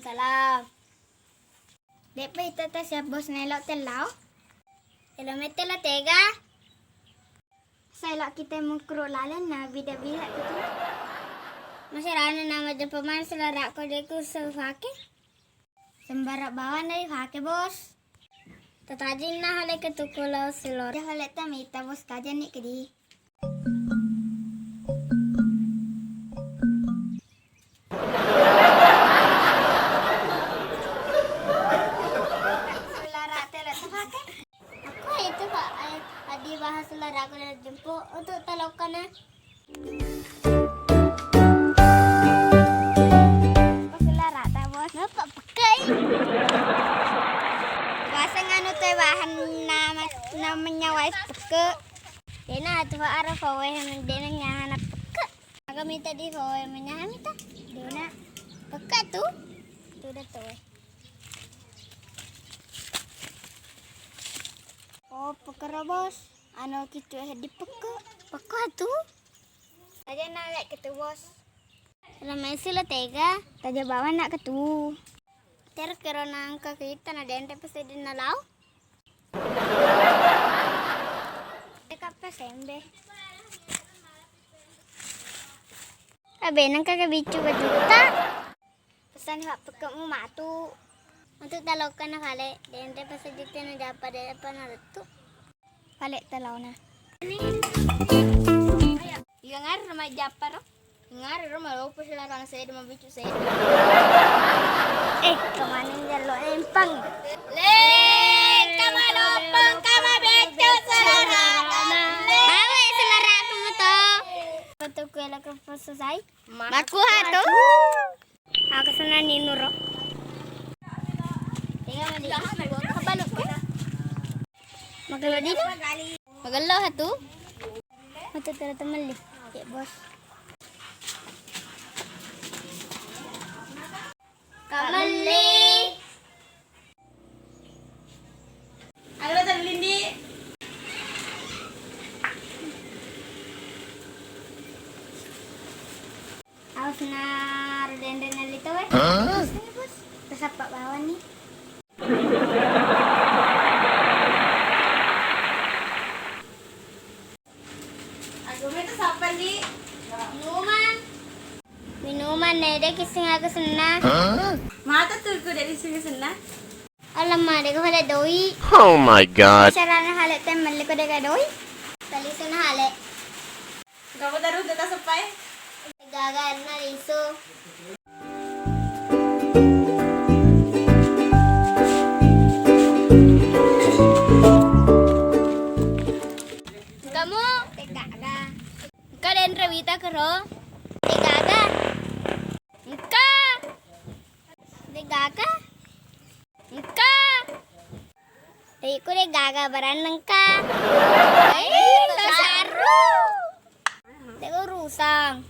Waalaikumsalam. Dek pa itata siya bos nelok telaw. Kilometer la tega. Saya kita mengkro lalan na bida-bida gitu. Masirana nama je pemain selara ko deku sefake. Sembara bawan dari fake bos. Tatajin na hale ketukula selor. Ya hale tamita bos kajan ni kedi. Selara tele sefake. Aku itu Pak adi bahas selara ko na jempo untuk talokan na. Bapak pakai. Bahasa nganu teh bahan namanya wais peke. Dena tuh arah fawe yang dena nyahana peke. Aga minta di fawe menyahan minta. Dena peke tuh. Tuh dah tuh. Oh peke bos. Anu gitu di peke. Peke tuh. Aja nalek gitu bos. Ramai sila tega, taja bawa nak ketu. Ter kerana angka kita na dente pasti di nalau. Teka pesembe. Abe nang kagak bicu juta. Pesan hak pekemu matu. Untuk talokan na kale, dente pasti di na dapat depan na retu. Kale talau na. Iya ngar ramai japar. Ngar rumah lo pas larang saya demam bicu saya. Kemana jalo empang? Kemana empang kama bicu selera? Bawa selera kamu tuh. Betul kue lagi selesai. Maku hatu. Aku sana ninuro. Tinggal mandi. Kabaluk ke? Magalo dito. Magalo hatu. Hatu teman-teman ya bos. Kamali. Halo Tan Lindi. Awas na reden nalito eh. Sini bos. Terus apa bawa nih? Agumi itu siapa nih? Minuman deh kisah aku senang. Mata tuh dari sini senang. Alamak, dek ada doi. Oh my god. Caranya hale temen leko dek doi. Tali sana hale. Kamu taruh data sampai? Gagal na isu. Kamu gaga. Kalian Rewita kero? Gaga. Gaga. Engka. Dek gaga baranang ka. Saru. Dek rusang.